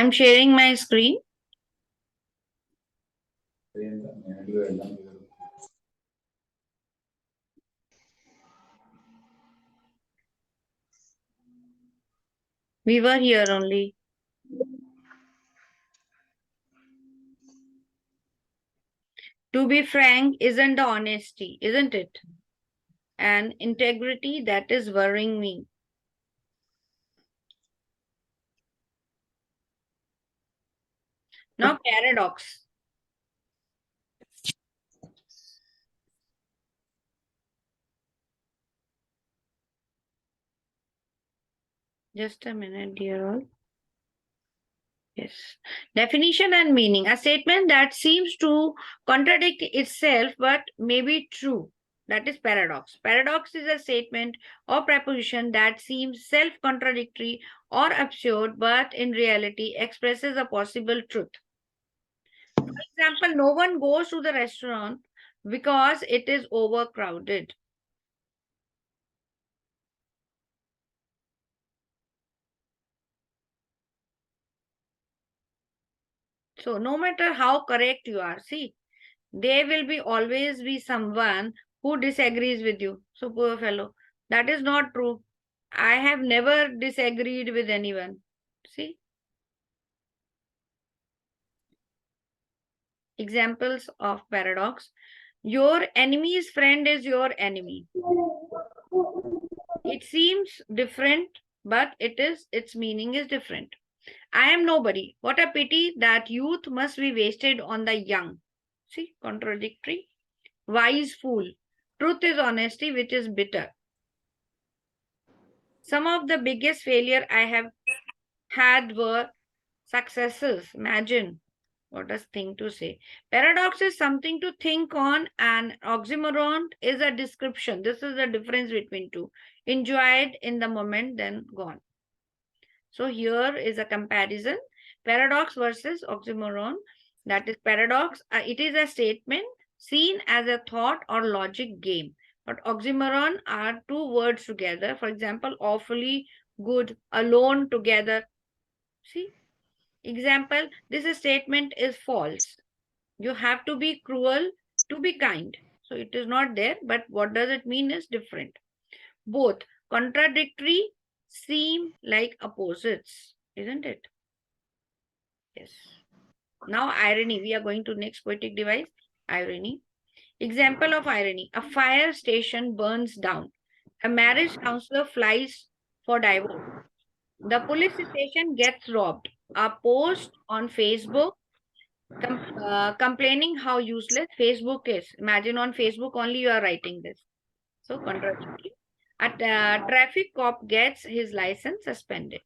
I'm sharing my screen. We were here only. To be frank isn't the honesty, isn't it? And integrity that is worrying me. Now, paradox. Just a minute, dear all. Yes. Definition and meaning. A statement that seems to contradict itself but may be true. That is paradox. Paradox is a statement or proposition that seems self contradictory or absurd but in reality expresses a possible truth. For example, no one goes to the restaurant because it is overcrowded. So, no matter how correct you are, see, there will be always be someone who disagrees with you. So, poor fellow, that is not true. I have never disagreed with anyone. See, examples of paradox. Your enemy's friend is your enemy. It seems different, but its meaning is different. I am nobody. What a pity that youth must be wasted on the young. See, contradictory. Wise fool. Truth is honesty, which is bitter. Some of the biggest failure I have had were successes. Imagine what a thing to say. Paradox is something to think on, and oxymoron is a description. This is the difference between two. Enjoyed in the moment, then gone. So here is a comparison. Paradox versus oxymoron. That is paradox. It is a statement seen as a thought or logic game. But oxymoron are two words together. For example, awfully good, alone, together. See? Example, this statement is false. You have to be cruel to be kind. So it is not there, but what does it mean is different. Both contradictory seem like opposites, isn't it? Yes. Now irony. We are going to next poetic device. Irony. Example of irony. A fire station burns down. A marriage counselor flies for divorce. The police station gets robbed. A post on Facebook complaining how useless Facebook is. Imagine on Facebook only you are writing this. So contradictory. A traffic cop gets his license suspended.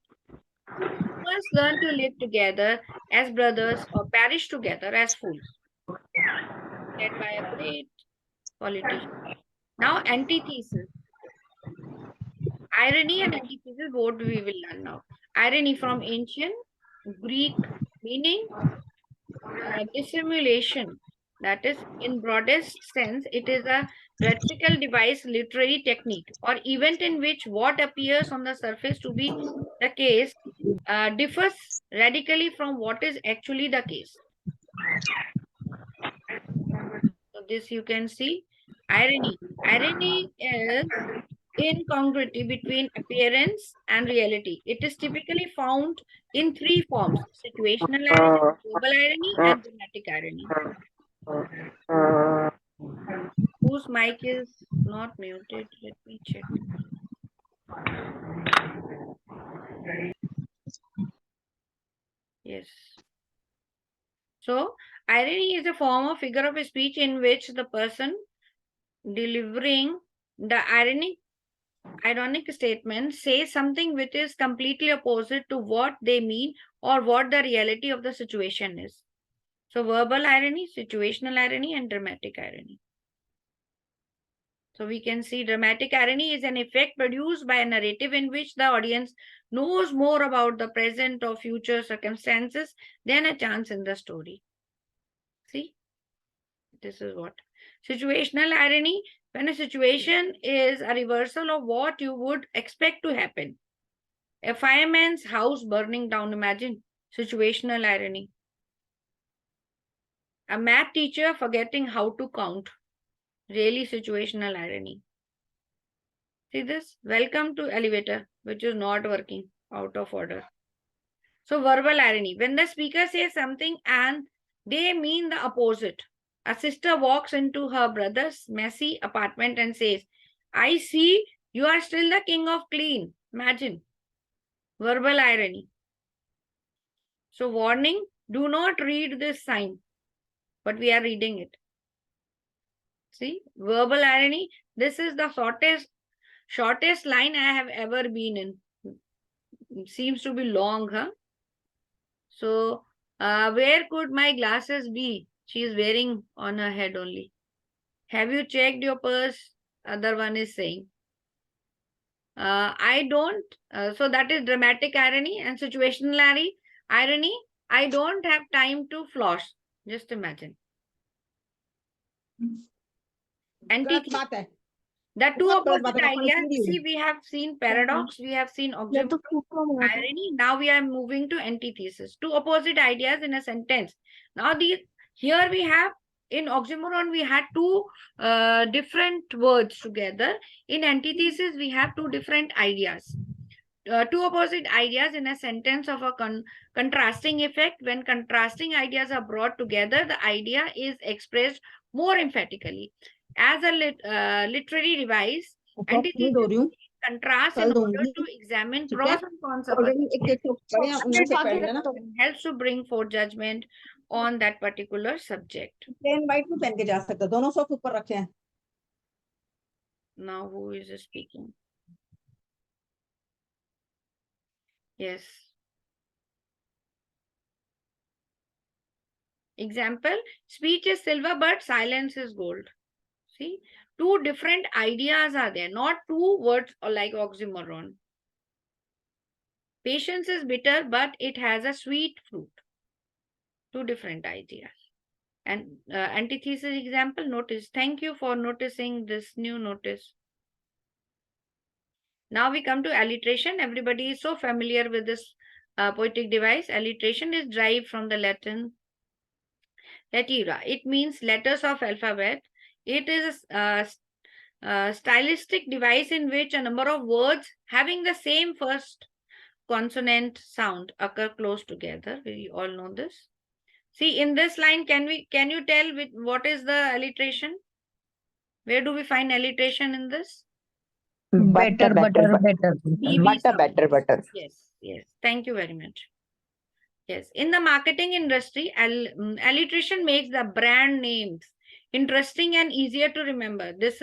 You must learn to live together as brothers or perish together as fools. Led by a great politician. Now, antithesis. Irony and antithesis, what we will learn now. Irony from ancient Greek meaning dissimulation. That is, in broadest sense, it is a rhetorical device, literary technique, or event in which what appears on the surface to be the case differs radically from what is actually the case. So this you can see. Irony. Irony is incongruity between appearance and reality. It is typically found in three forms: situational irony, verbal irony, and dramatic irony. Whose mic is not muted? Let me check. Yes. So, irony is a form of figure of speech in which the person delivering the ironic statement says something which is completely opposite to what they mean or what the reality of the situation is. So, verbal irony, situational irony, and dramatic irony. So we can see dramatic irony is an effect produced by a narrative in which the audience knows more about the present or future circumstances than a chance in the story. See, this is what. Situational irony, when a situation is a reversal of what you would expect to happen. A fireman's house burning down, imagine. Situational irony. A math teacher forgetting how to count. Really situational irony. See this? Welcome to elevator, which is not working, out of order. So verbal irony. When the speaker says something and they mean the opposite. A sister walks into her brother's messy apartment and says, I see you are still the king of clean. Imagine. Verbal irony. So warning, do not read this sign. But we are reading it. See, verbal irony. This is the shortest line I have ever been in. It seems to be long, huh? So, where could my glasses be? She is wearing on her head only. Have you checked your purse? Other one is saying. I don't. So that is dramatic irony and situational irony. I don't have time to floss. Just imagine. Antithesis. The two opposite ideas. See, we have seen paradox, we have seen oxymoron, irony. Now we are moving to antithesis. Two opposite ideas in a sentence. Now here we have in oxymoron we had two different words together. In antithesis we have two different ideas. Two opposite ideas in a sentence of a contrasting effect. When contrasting ideas are brought together, the idea is expressed more emphatically. As a literary device, antithesis contrast in order to examine pros and cons of it. Helps to bring forth judgment on that particular subject. Now who is speaking? Yes. Example, speech is silver, but silence is gold. See, two different ideas are there, not two words like oxymoron. Patience is bitter, but it has a sweet fruit. Two different ideas. And antithesis example, notice. Thank you for noticing this new notice. Now we come to alliteration. Everybody is so familiar with this poetic device. Alliteration is derived from the Latin lettera. It means letters of alphabet. It is a stylistic device in which a number of words having the same first consonant sound occur close together. We all know this. See, in this line, can you tell with what is the alliteration? Where do we find alliteration in this? Better. Yes. Thank you very much. Yes. In the marketing industry, alliteration makes the brand names interesting and easier to remember. This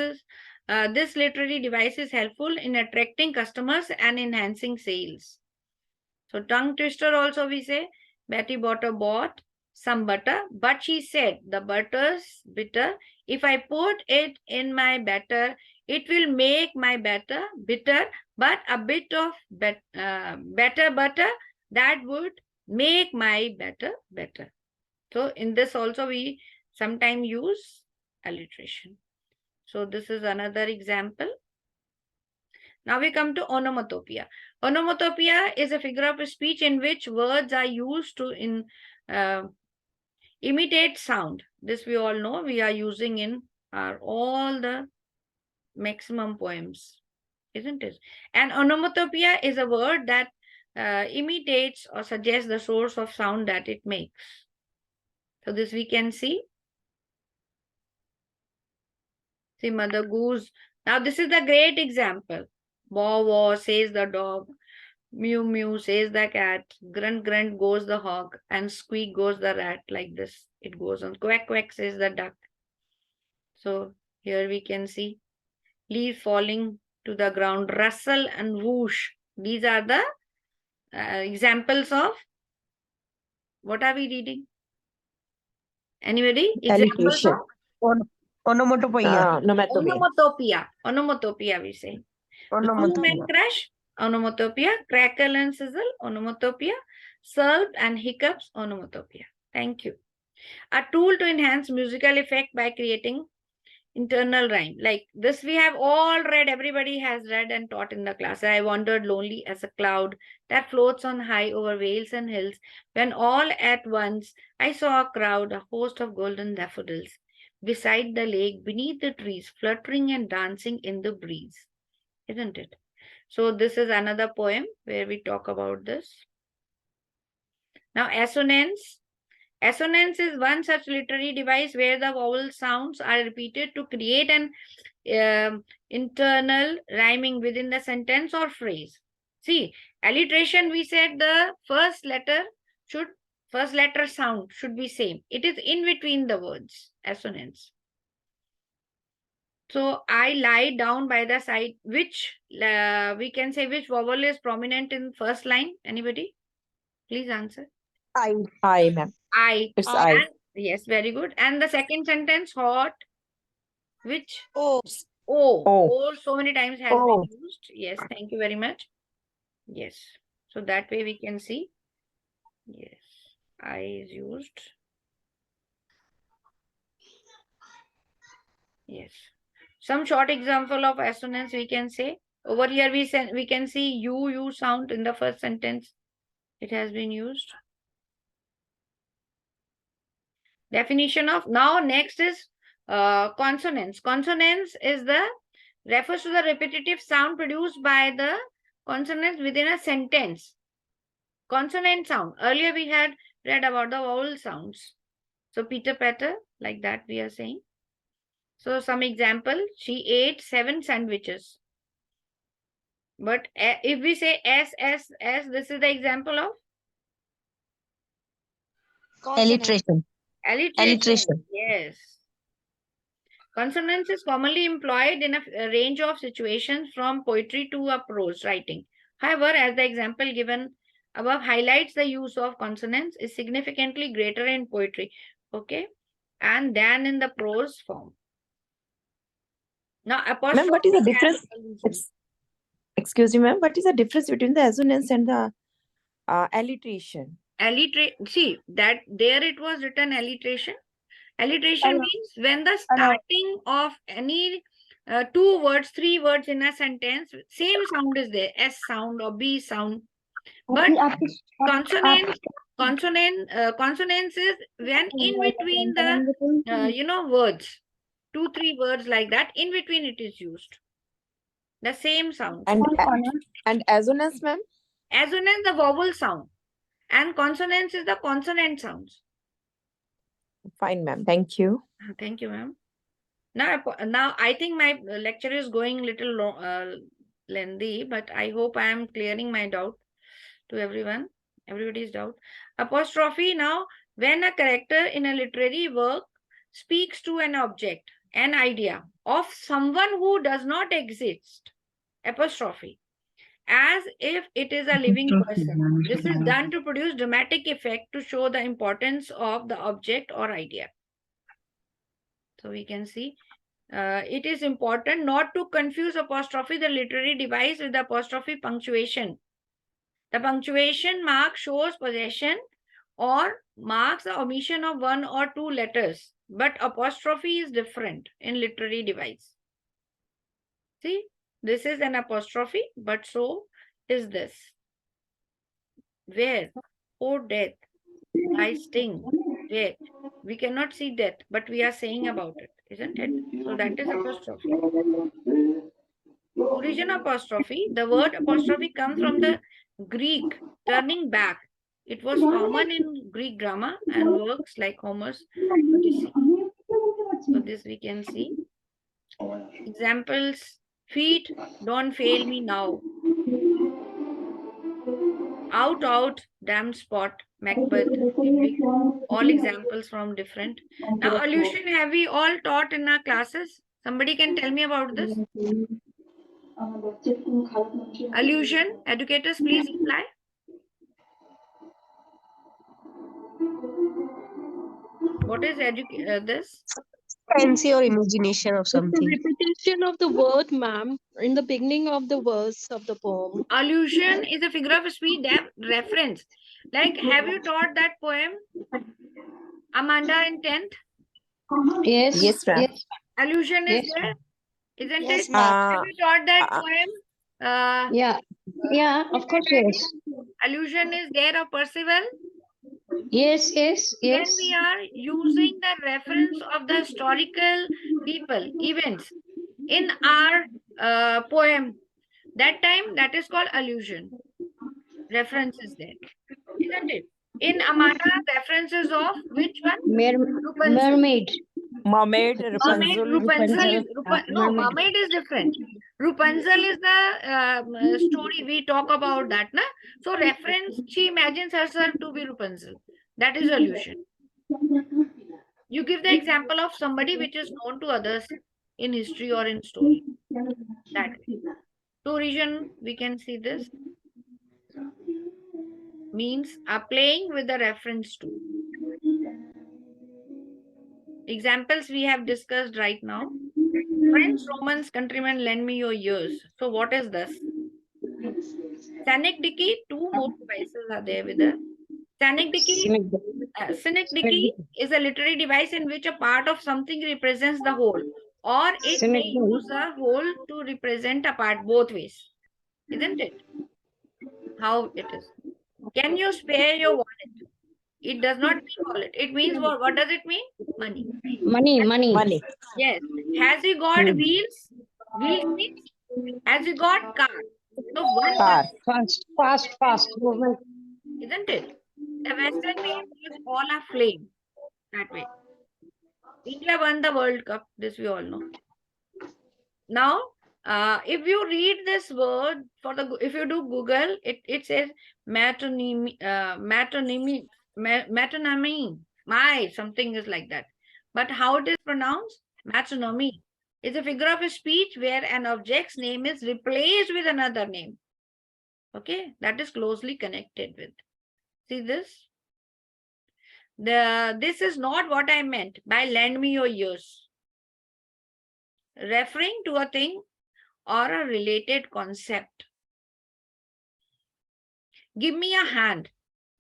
literary device is helpful in attracting customers and enhancing sales. So tongue twister also we say, Betty Botter bought some butter, but she said the butter's bitter. If I put it in my batter, it will make my batter bitter, but a bit of better butter that would make my batter better. So in this also we sometimes use alliteration. So this is another example. Now we come to onomatopoeia. Onomatopoeia is a figure of speech in which words are used to imitate sound. This we all know. We are using in all the maximum poems, isn't it? And onomatopoeia is a word that imitates or suggests the source of sound that it makes. So this we can see. See, Mother Goose. Now this is the great example. Bow wow says the dog. Mew mew says the cat. Grunt grunt goes the hog. And squeak goes the rat. Like this it goes on. Quack quack says the duck. So here we can see leaf falling to the ground. Rustle and whoosh. These are the examples of what are we reading? Anybody? Examples of Onomatopoeia. Onomatopoeia we say. Zoom and crash, onomatopoeia. Crackle and sizzle, onomatopoeia. Slurp and hiccups, onomatopoeia. Thank you. A tool to enhance musical effect by creating internal rhyme. Like this, we have all read, everybody has read and taught in the class. I wandered lonely as a cloud that floats on high over vales and hills, when all at once I saw a crowd, a host of golden daffodils, beside the lake, beneath the trees, fluttering and dancing in the breeze. Isn't it? So, this is another poem where we talk about this. Now, assonance. Assonance is one such literary device where the vowel sounds are repeated to create an internal rhyming within the sentence or phrase. See, alliteration, we said the first letter sound should be same. It is in between the words, assonance. So I lie down by the side, which we can say which vowel is prominent in first line. Anybody? Please answer. I, ma'am. I. It's I. And yes, very good. And the second sentence, hot, which? Oh, O. O. O so many times has O. been used. Yes, thank you very much. Yes. So that way we can see. Yes. I is used. Yes. Some short example of assonance we can say. Over here we can see you sound in the first sentence. It has been used. Definition of, now next is consonants. Consonants is the refers to the repetitive sound produced by the consonants within a sentence. Consonant sound. Earlier we had read about the vowel sounds. So Peter Patter, like that we are saying. So some example, she ate 7 sandwiches. But if we say S, this is the example of Alliteration. alliteration. Yes. Consonance is commonly employed in a range of situations from poetry to a prose writing. However, as the example given above highlights, the use of consonants is significantly greater in poetry, okay, and than in the prose form. Now, Ma'am, what is the apostrophe difference? Excuse me, ma'am. What is the difference between the assonance and the alliteration? See, that there it was written alliteration. Alliteration means when the starting of any 2 words, 3 words in a sentence, same sound is there, S sound or B sound. But consonants is when in between the words, 2, 3 words like that, in between it is used. The same sound. And assonance, ma'am? Assonance, the vowel sound. And consonants is the consonant sounds. Fine, ma'am. Thank you. Thank you, ma'am. Now I think my lecture is going little lengthy, but I hope I am clearing my doubt to everyone. Everybody's doubt. Apostrophe. Now, when a character in a literary work speaks to an object, an idea of someone who does not exist, apostrophe, as if it is a living person. This is done to produce dramatic effect to show the importance of the object or idea. So we can see it is important not to confuse apostrophe, the literary device, with the apostrophe punctuation. The punctuation mark shows possession or marks the omission of 1 or 2 letters, but apostrophe is different in literary device. See, this is an apostrophe, but so is this. Where? Oh, death, thy sting. Where? We cannot see death, but we are saying about it, isn't it? So that is apostrophe. Origin apostrophe. The word apostrophe comes from the Greek turning back. It was common in Greek drama and works like Homer's Odyssey. So this we can see. Examples. Feet, don't fail me now. Out, out, damn spot, Macbeth, epic. All examples from different. Now, allusion have we all taught in our classes? Somebody can tell me about this? Allusion, educators, please reply. What is this? fancy or imagination of It's a something. repetition of the word, ma'am, in the beginning of the verse of the poem. Allusion is a figure of speech reference. Like, have you taught that poem, Amanda, in 10th? Yes. Yes, ma'am. Allusion is Yes, there, ma'am. isn't Yes, it? ma'am. Have Uh, you taught that uh, poem? Yeah. Yeah, Repeat of course, it yes. again. Allusion is there of Percival. Yes, yes, When yes. we are using the reference of the historical people, events in our poem, that time that is called allusion. Reference is there, isn't it? In Amara, references of which one? Mer Rapunzel. mermaid. Mermaid, Mermaid, Rapunzel. Rapunzel is Rapunzel. no, Mermaid. mermaid is different. Rapunzel is the story we talk about that, na? So reference, she imagines herself to be Rapunzel. That is allusion. You give the example of somebody which is known to others in history or in story. That way. To region, we can see this means are playing with the reference to. Examples we have discussed right now. Friends, Romans, countrymen, lend me your ears. So what is this? Synecdoche, two more devices are there with us. Synecdoche, synecdoche is a literary device in which a part of something represents the whole, or it may use a whole to represent a part, both ways. Isn't it? How it is. Can you spare your wallet? It does not mean wallet. It means what? What does it mean? Money. Money, money. Money. Yes. Has he got Hmm. wheels? Wheels means has he got car? So one Car. Fast, fast, fast movement. isn't it? The Western made was all aflame that way. India won the World Cup. This we all know. Now, if you read this word for the if you do Google, it says metonymy, metonymy. My something is like that. But how it is pronounced? Metonymy is a figure of speech where an object's name is replaced with another name. Okay, that is closely connected with. See this? This is not what I meant by lend me your ears. Referring to a thing or a related concept. Give me a hand.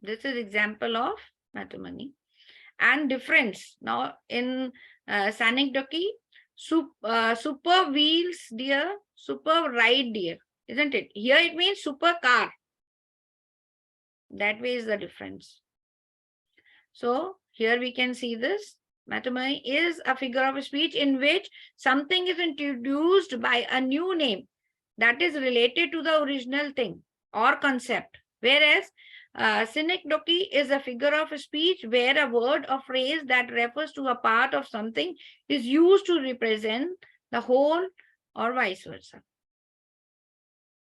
This is example of matrimony. And difference. Now in synecdoche, super wheels dear, super ride dear, isn't it? Here it means super car. That way is the difference. So here we can see this. Matrimony is a figure of speech in which something is introduced by a new name that is related to the original thing or concept. Whereas synecdoche is a figure of speech where a word or phrase that refers to a part of something is used to represent the whole or vice versa.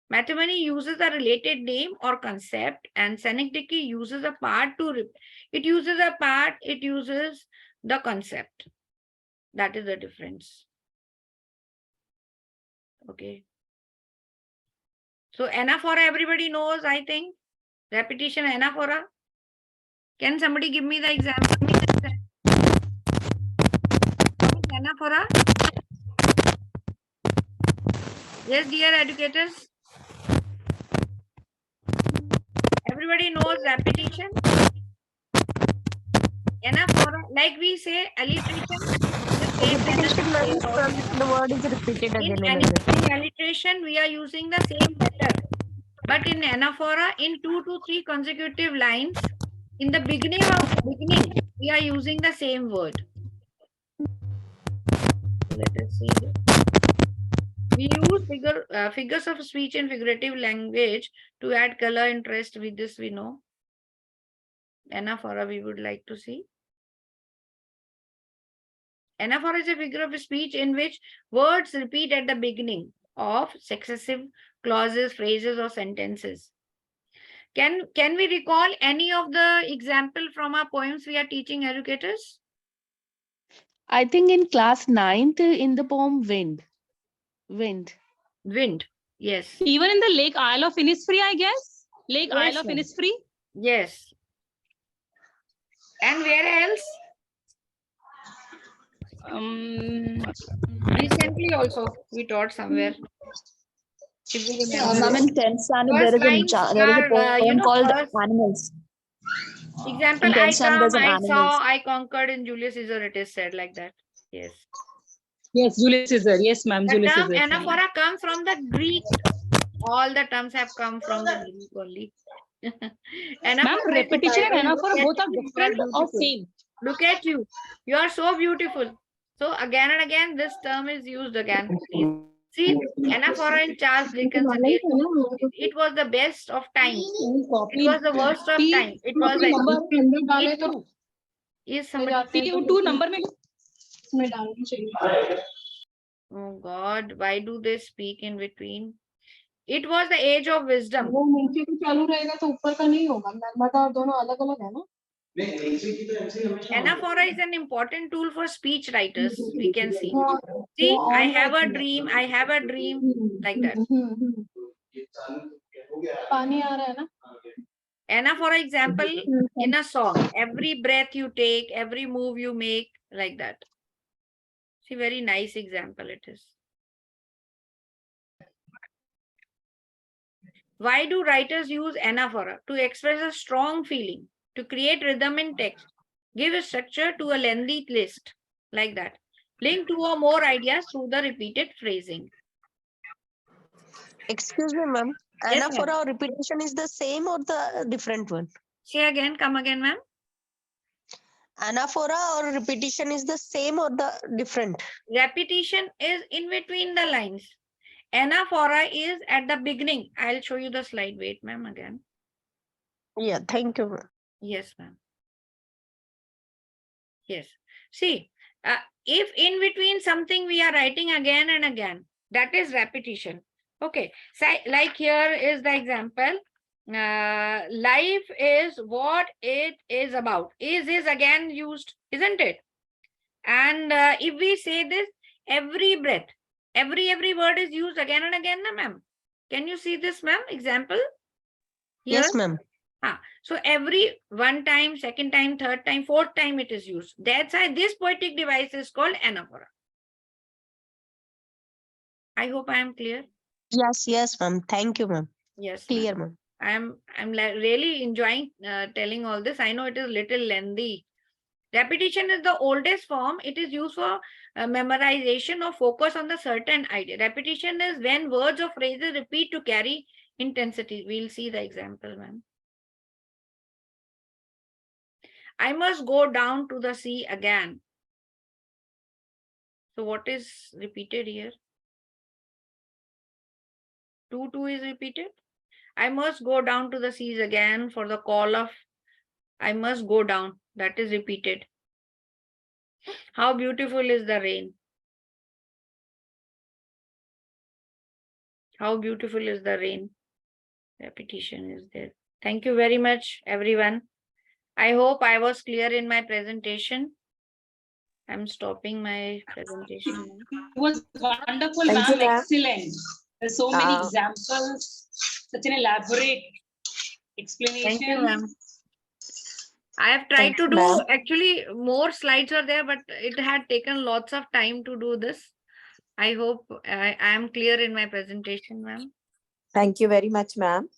Matrimony uses a related name or concept, and synecdoche uses a part to it uses a part, it uses the concept. That is the difference. Okay. So anaphora everybody knows, I think. Repetition anaphora. Can somebody give me the example? Anaphora. Yes, dear educators. Everybody knows repetition. Anaphora, like we say, alliteration. The same Repetition way means of anaphora. the word is repeated In, again and again. in alliteration, we are using the same letter. But in anaphora, in 2 to 3 consecutive lines, in the beginning, we are using the same word. Let us see this. We use figures of speech in figurative language to add color, interest. With this, we know. Anaphora, we would like to see. Anaphora is a figure of speech in which words repeat at the beginning of successive clauses, phrases, or sentences. Can we recall any of the example from our poems we are teaching educators? I think in class 9th in the poem Wind. Wind. Wind. Yes. Even in the Lake Isle of Innisfree, I guess. Lake Yes, Isle of ma'am. Innisfree. Yes. And where else? Recently also we taught somewhere. If we remember. Ma'am, in 10th standard, First lines there is a are, poem called first Animals. example, In 10th I standard, come, there's an I saw, Animals. I conquered in Julius Caesar, it is said like that. Yes. Yes, Julius Caesar. Yes, ma'am. The Julius term Caesar. anaphora comes from the Greek. All the terms have come from the Greek only. Ma'am, Anaphora is a repetition and title. anaphora both are You are different or beautiful. same? Look at you. You are so beautiful. So again and again, this term is used again. Please. See, anaphora in Charles Dickens' it was the best of times. It was the worst of times. It was the it too. Is somebody TU2 number में Oh God, why do they speak in between? It was the age of wisdom. वो नीचे को चालू रहेगा तो ऊपर का नहीं होगा मैग्मा और दोनों अलग अलग है ना Anaphora is an important tool for speech writers. We can see. See, I have a dream. I have a dream. Like that. पानी आ रहा है ना Anaphora example in a song. Every breath you take, every move you make, like that. See, very nice example it is. Why do writers use anaphora? To express a strong feeling, to create rhythm in text, give a structure to a lengthy list, like that. Link two or more ideas through the repeated phrasing. Excuse me, ma'am. Yes, Anaphora ma'am. or repetition is the same or the different one? Say again, come again, ma'am. Anaphora or repetition is the same or the different? Repetition is in between the lines. Anaphora is at the beginning. I'll show you the slide. Wait, ma'am, again. Yeah, thank you, ma'am. Yes, ma'am. Yes. See, if in between something we are writing again and again, that is repetition. Okay. So, like here is the example. Life is what it is about. Is again used, isn't it? And if we say this, every breath, every word is used again and again, na, ma'am. Can you see this, ma'am? Example? Here? Yes, ma'am. So every one time, second time, third time, fourth time it is used. That's why this poetic device is called anaphora. I hope I am clear. Yes, ma'am. Thank you, ma'am. Yes, Clear, ma'am. ma'am. I'm really enjoying telling all this. I know it is little lengthy. Repetition is the oldest form. It is used for memorization or focus on the certain idea. Repetition is when words or phrases repeat to carry intensity. We'll see the example, ma'am. I must go down to the sea again. So what is repeated here? 2 is repeated. I must go down to the seas again for the call of I must go down. That is repeated. How beautiful is the rain? How beautiful is the rain? Repetition is there. Thank you very much, everyone. I hope I was clear in my presentation. I'm stopping my presentation now. It was wonderful, Thank you, ma'am. ma'am. Excellent. There's so many Uh, examples, such an elaborate explanation. Thank you, ma'am. I have tried Thank to you, do, ma'am. actually more slides are there, but it had taken lots of time to do this. I hope I am clear in my presentation, ma'am. Thank you very much, ma'am.